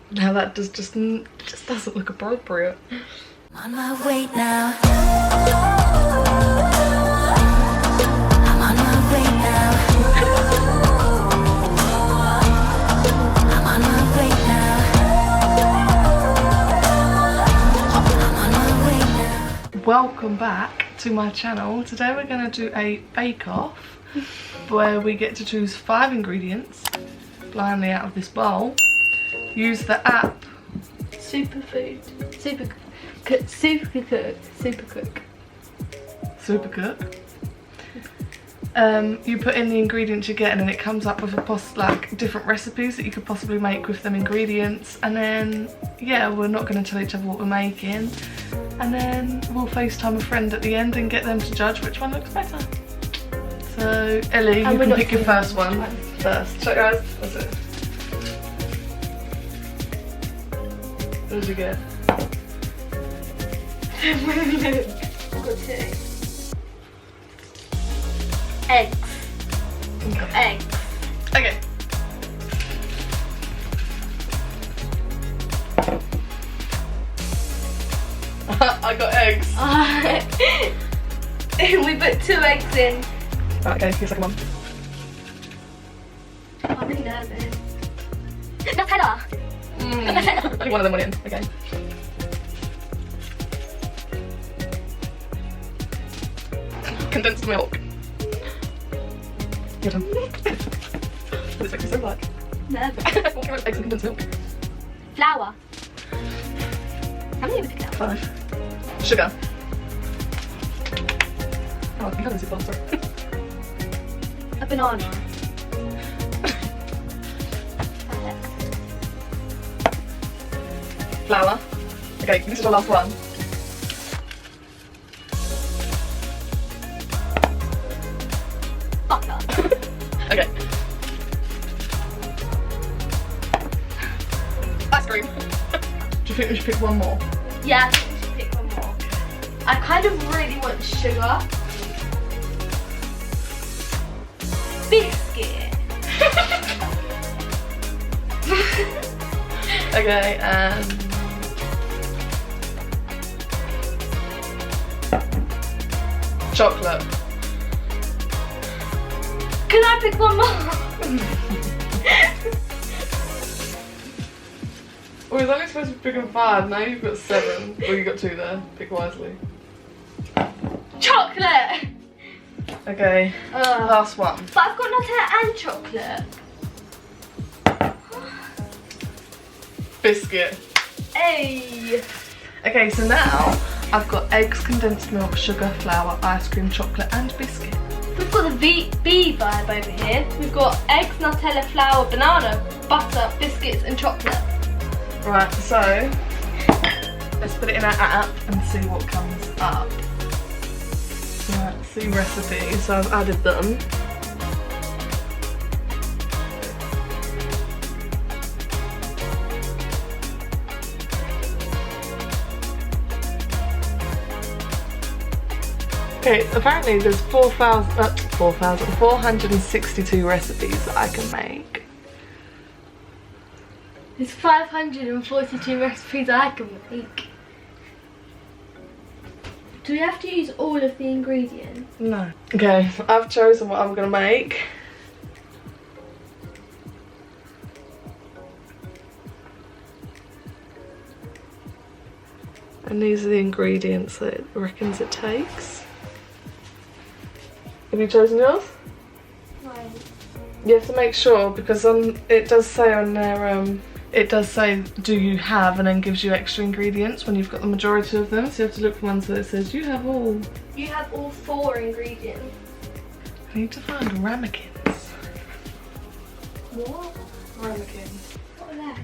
Now that just doesn't look appropriate. I'm on my way now. I'm on my way now. I'm on my way now. I'm on my way now. Welcome back to my channel. Today we're going to do a bake-off where we get to choose 5 ingredients blindly out of this bowl. Use the app Supercook. You put in the ingredients you get and then it comes up with like different recipes that you could possibly make with them ingredients, and then yeah, we're not going to tell each other what we're making, and then we'll FaceTime a friend at the end and get them to judge which one looks better. So Ellie, you can pick your first one first. So guys, that's it. What did you get? I've got 2 eggs. Eggs. Okay. I got eggs. We put 2 eggs in. Right, okay, your second one. I'm really nervous. Nutella. I think one of them went in. Okay. Condensed milk. Your turn. This makes me so black. Nervous. What kind of eggs and condensed milk? Flour. How many have we flour? 5. Sugar. Oh, I haven't seen faster. A banana. Flour. Okay, this is your last one. Butter. Okay. Ice cream. Do you think we should pick one more? Yeah, I think we should pick one more. I kind of really want sugar. Biscuit. Okay, chocolate. Can I pick one more? Oh, I was only supposed to be picking 5, now you've got 7. Well, you got 2 there, pick wisely. Chocolate. Okay, last one. But I've got Nutella and chocolate. Biscuit. Hey. Okay, so now I've got eggs, condensed milk, sugar, flour, ice cream, chocolate and biscuit. We've got the B vibe over here. We've got eggs, Nutella, flour, banana, butter, biscuits and chocolate. Right, so let's put it in our app and see what comes up. Right, see recipes, so I've added them. Okay, apparently there's 4,462 recipes that I can make. There's 542 recipes I can make. Do we have to use all of the ingredients? No. Okay, I've chosen what I'm gonna make. And these are the ingredients that it reckons it takes. Have you chosen yours? Right. You have to make sure, because it does say on there, it does say do you have, and then gives you extra ingredients when you've got the majority of them, so you have to look for ones that it says you have all. You have all 4 ingredients. I need to find ramekins. What? Ramekins. What are they?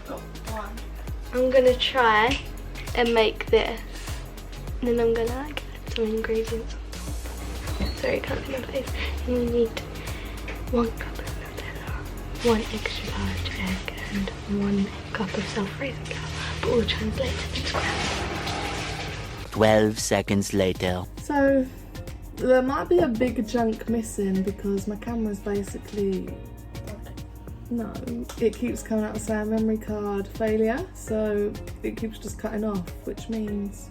Got 1. I'm gonna try and make this. And then I'm gonna add some ingredients on top. Sorry, I can't see my face. And we need 1 cup of Nutella, 1 extra large egg, and 1 cup of self-raising flour. But we'll translate it into grams. 12 seconds later. So there might be a big chunk missing because my camera's basically No, it keeps coming out saying memory card failure, so it keeps just cutting off, which means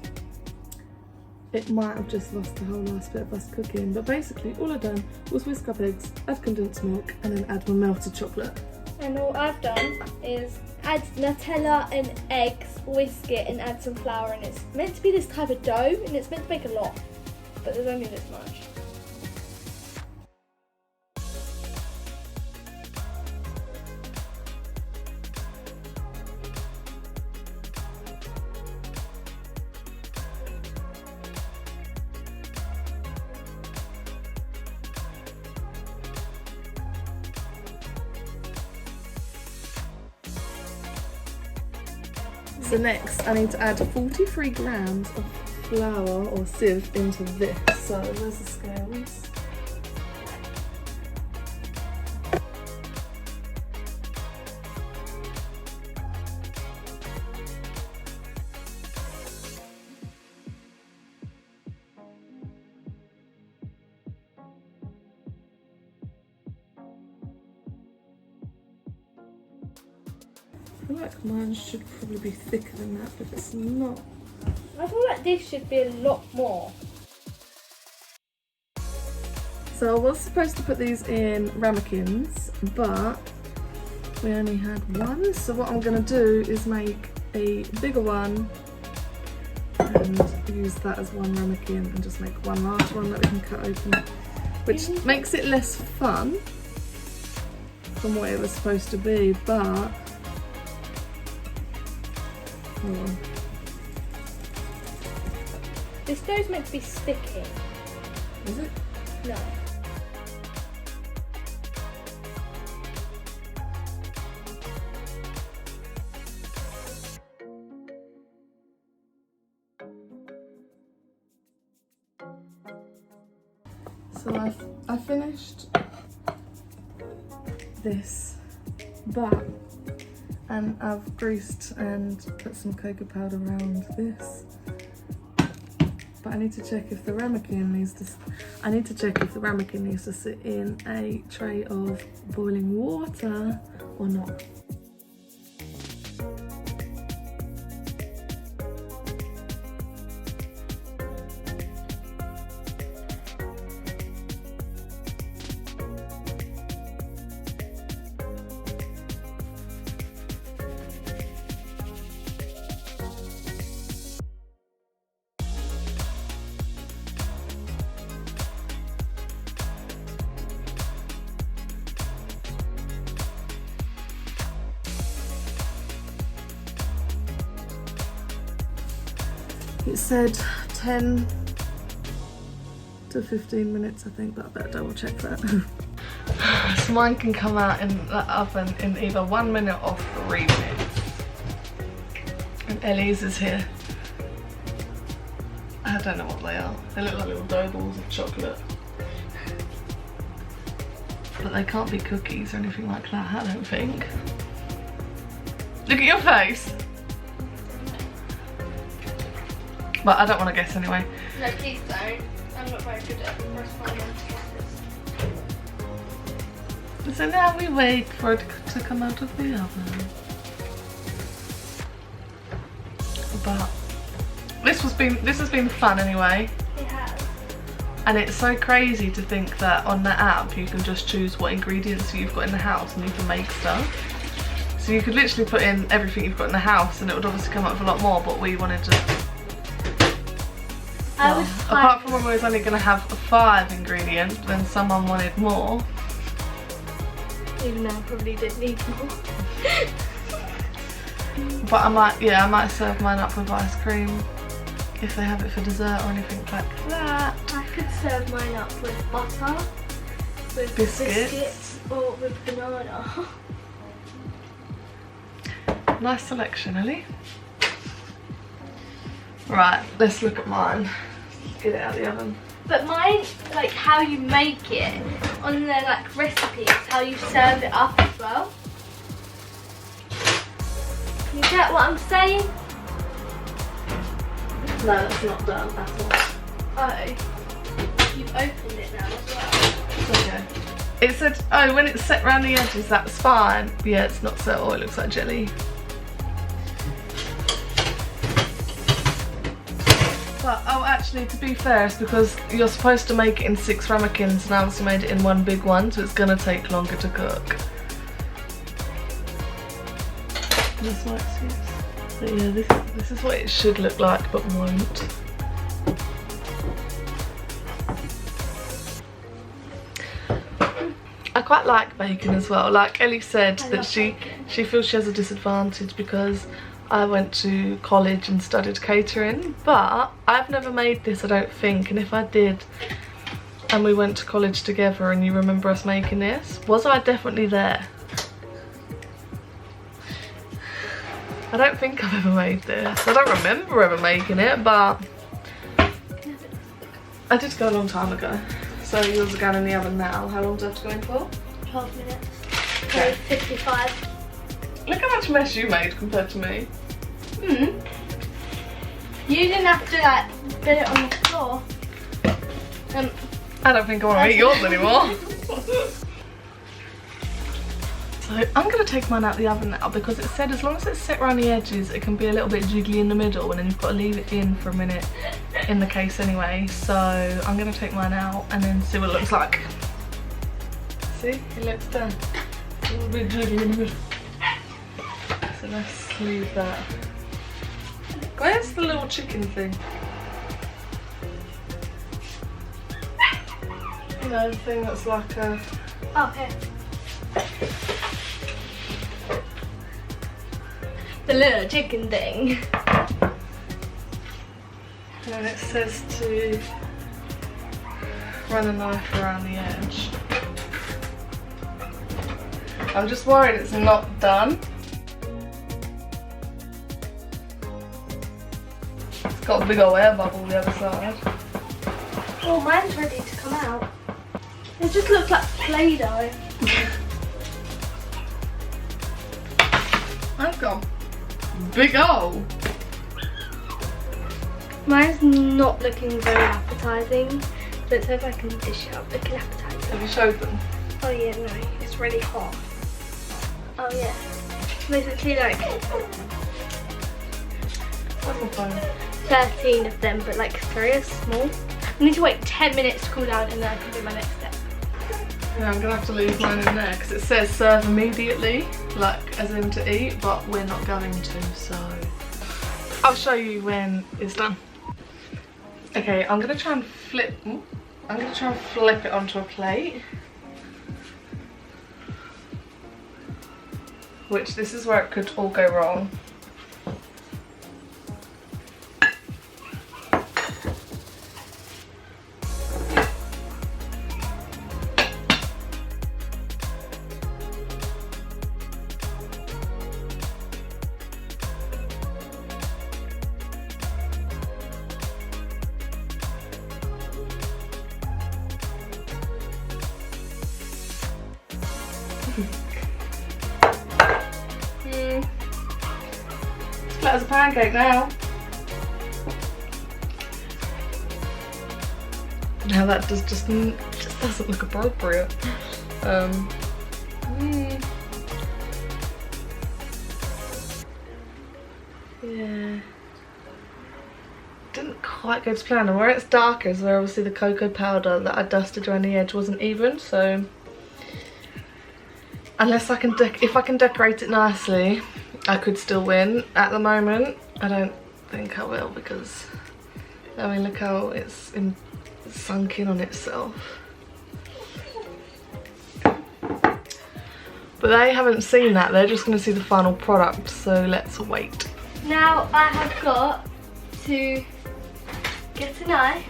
it might have just lost the whole last bit of us cooking. But basically all I've done was whisk up eggs, add condensed milk, and then add my melted chocolate. And all I've done is add Nutella and eggs, whisk it, and add some flour. And it's meant to be this type of dough, and it's meant to make a lot, but there's only this much. So next I need to add 43 grams of flour or sieve into this. So where's the scales? I feel like mine should probably be thicker than that, but it's not. I feel like this should be a lot more. So I was supposed to put these in ramekins, but we only had one. So what I'm going to do is make a bigger one and use that as one ramekin and just make one large one that we can cut open, which makes it less fun from what it was supposed to be, but hold on. This dough's meant to be sticky. Is it? No. So I finished this back and I've greased and put some cocoa powder around this. But I need to check if the ramekin needs to. I need to check if the ramekin needs to sit in a tray of boiling water or not. It said 10 to 15 minutes, I think, but I better double check that. So mine can come out in the oven in either 1 minute or 3 minutes. And Ellie's is here. I don't know what they are. They look like little dough balls of chocolate. But they can't be cookies or anything like that, I don't think. Look at your face! But I don't want to guess anyway. No, please don't. I'm not very good at corresponding guesses. So now we wait for it to come out of the oven. But this has been fun anyway. It has. And it's so crazy to think that on the app you can just choose what ingredients you've got in the house and you can make stuff. So you could literally put in everything you've got in the house and it would obviously come up with a lot more, but we wanted to. Well, apart from when we was only going to have 5 ingredients, then someone wanted more. Even though I probably did need more. But I might serve mine up with ice cream if they have it for dessert or anything like that. I could serve mine up with butter, with biscuits or with banana. Nice selection, Ellie. Right, let's look at mine. Get it out of the oven. But mine, like how you make it, on their like recipes, how you serve it up as well. You get what I'm saying? No, that's not done at all. Oh, you've opened it now as well. Okay. It said, oh, when it's set around the edges, that's fine. Yeah, it's not set. Oh, it looks like jelly. But, oh, actually, to be fair, it's because you're supposed to make it in 6 ramekins, and I obviously made it in 1 big one, so it's gonna take longer to cook. That's what it is. So yeah, this is what it should look like, but won't. I quite like bacon as well. Like Ellie said, that she feels she has a disadvantage because I went to college and studied catering, but I've never made this, I don't think, and if I did and we went to college together and you remember us making this, was I definitely there? I don't think I've ever made this. I don't remember ever making it, but I did go a long time ago. So yours are going in the oven now. How long do I have to go in for? 12 minutes. Okay. 55. Look how much mess you made compared to me. You didn't have to like put it on the floor. I don't think I want to eat yours anymore. So I'm going to take mine out the oven now because it said as long as it's set around the edges it can be a little bit jiggly in the middle, and then you've got to leave it in for a minute in the case anyway. So I'm going to take mine out and then see what it looks like. See, it looks done. A little bit jiggly in the middle. So let's leave that. Where's the little chicken thing? You know, the thing that's like a... Oh, here. The little chicken thing. And then it says to run a knife around the edge. I'm just worried it's not done. It's got a big old air bubble on the other side. Oh, mine's ready to come out. It just looks like Play-Doh. Mine's got big old. Mine's not looking very appetizing. Let's see if I can dish it up looking appetizing. Have you showed them? Oh yeah, no, it's really hot. Oh yeah. Basically like Where's my phone? 13 of them, but like 3 are small. I need to wait 10 minutes to cool down and then I can do my next step. Yeah, I'm gonna have to leave mine in there because it says serve immediately, like as in to eat, but we're not going to, so I'll show you when it's done. Okay, I'm gonna try and flip it onto a plate. Which this is where it could all go wrong. It's flat as a pancake now. Now that just doesn't look appropriate. Yeah. Didn't quite go to plan, and where it's darker is where obviously the cocoa powder that I dusted around the edge wasn't even, so unless I can if I can decorate it nicely, I could still win. At the moment, I don't think I will because, I mean, look how it's sunk in on itself. But they haven't seen that, they're just going to see the final product, so let's wait. Now I have got to get a knife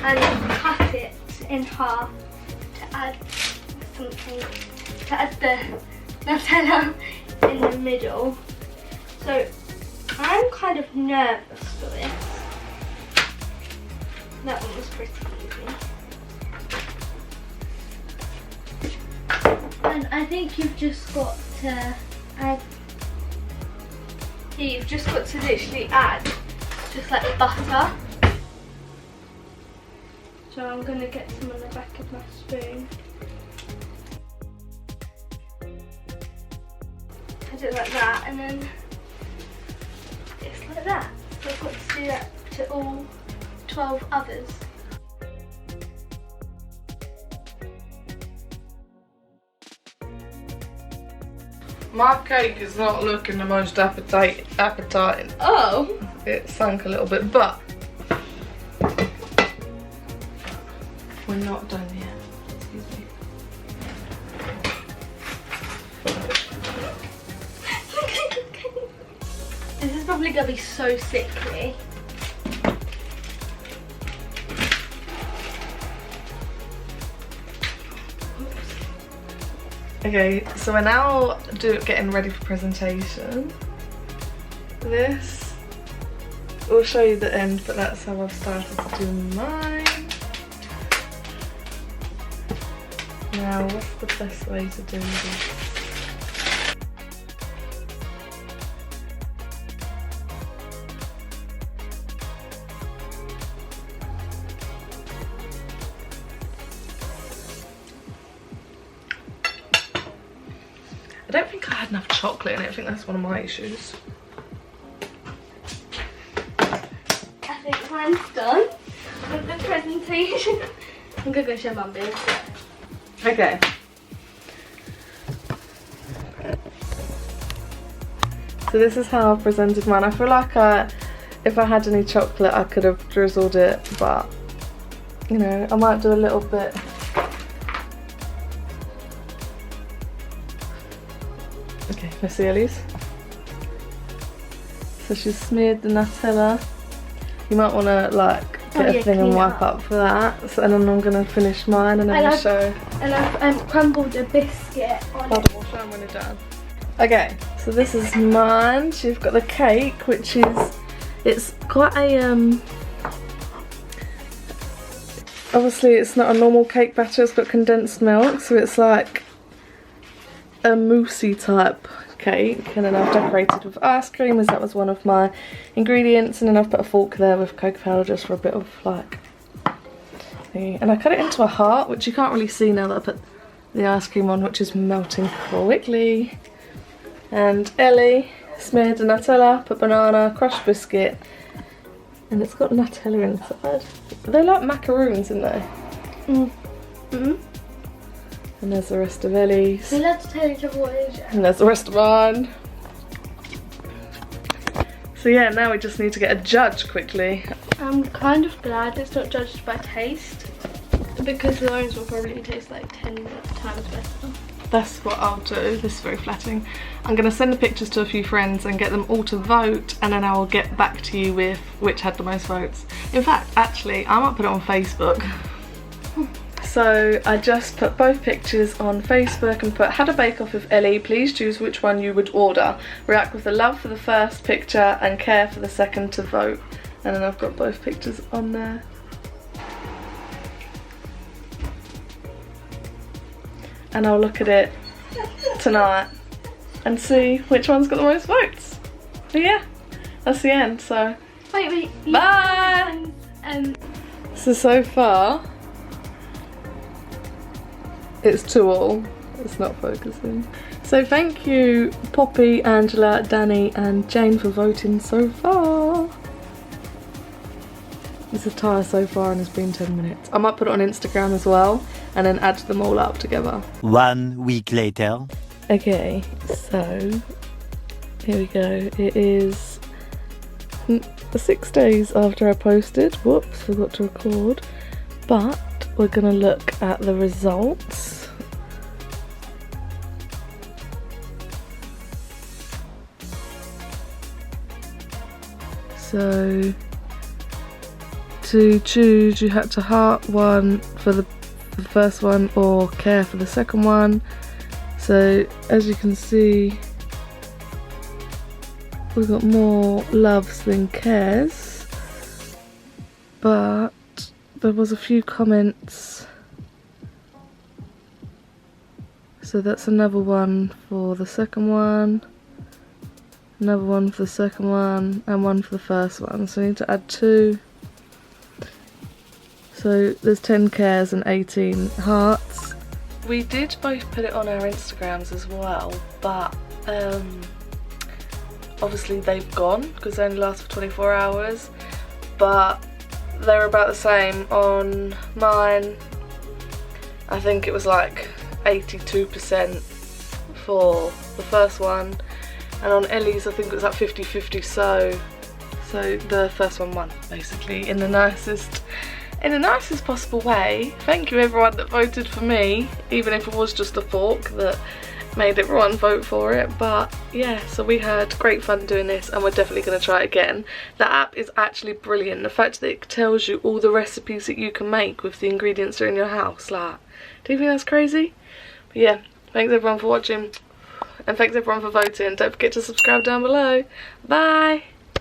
and cut it in half to add something, to add the Nutella in the middle. So I'm kind of nervous for this. That one was pretty easy. And I think you've just got to add, you've just got to literally add just like butter. So I'm going to get some on the back of my spoon. put it like that, and then it's like that. So I've got to do that to all 12 others. My cake is not looking the most appetizing. Oh! It sunk a little bit, but we're not done yet. Excuse me. This is probably gonna be so sickly. Okay, so we're now getting ready for presentation. This will show you the end, but that's how I've started to do mine. Now, what's the best way to do this? I don't think I had enough chocolate in it. I think that's one of my issues. I think mine's done with the presentation. I'm gonna go show Mum this. Okay. So this is how I presented mine. I feel like if I had any chocolate I could have drizzled it, but you know, I might do a little bit. Okay, let's see Elise. So she's smeared the Nutella. You might want to like get a thing and wipe up for that. So, and then I'm going to finish mine and then I'll show. And I've crumbled a biscuit on Hold on, we'll show them when you're done. Okay, so this is mine. She's got the cake, which is, it's quite a, obviously it's not a normal cake batter, it's got condensed milk, so it's like a moussey type cake, and then I've decorated with ice cream as that was one of my ingredients, and then I've put a fork there with cocoa powder just for a bit of like thingy. And I cut it into a heart, which you can't really see now that I put the ice cream on, which is melting quickly. And Ellie smeared the Nutella, put banana, crushed biscuit, and it's got Nutella inside. They're like macaroons, aren't they? Mm-hmm. And there's the rest of Ellie's. We love to tell each other what it is. And there's the rest of mine. So yeah, now we just need to get a judge quickly. I'm kind of glad it's not judged by taste, because the orange will probably taste like 10 times better. That's what I'll do. This is very flattering. I'm going to send the pictures to a few friends and get them all to vote, and then I will get back to you with which had the most votes. In fact, actually, I might put it on Facebook. So I just put both pictures on Facebook and put, had a bake off with Ellie, please choose which one you would order. React with the love for the first picture and care for the second to vote. And then I've got both pictures on there. And I'll look at it tonight and see which one's got the most votes. But yeah, that's the end, so Wait. Bye! So far, it's 2-2. It's not focusing. So thank you Poppy, Angela, Danny and Jane for voting so far. It's a tie so far and it's been 10 minutes. I might put it on Instagram as well and then add them all up together. 1 week later. Okay, so here we go. It is 6 days after I posted. Whoops, forgot to record. But we're gonna look at the results. So to choose, you had to heart one for the first one or care for the second one. So as you can see, we've got more loves than cares, but there was a few comments. So that's another one for the second one, another one for the second one, and one for the first one. So I need to add 2. So there's 10 cares and 18 hearts. we did both put it on our Instagrams as well, but obviously they've gone because they only last for 24 hours, but they're about the same. On mine, I think it was like 82% for the first one, and on Ellie's I think it was like 50-50, so the first one won, basically, in the nicest possible way. Thank you everyone that voted for me, even if it was just a fork that made everyone vote for it. But yeah, so we had great fun doing this and we're definitely going to try it again. The app is actually brilliant. The fact that it tells you all the recipes that you can make with the ingredients that are in your house, like, do you think that's crazy? But yeah, thanks everyone for watching and thanks everyone for voting. Don't forget to subscribe down below. Bye!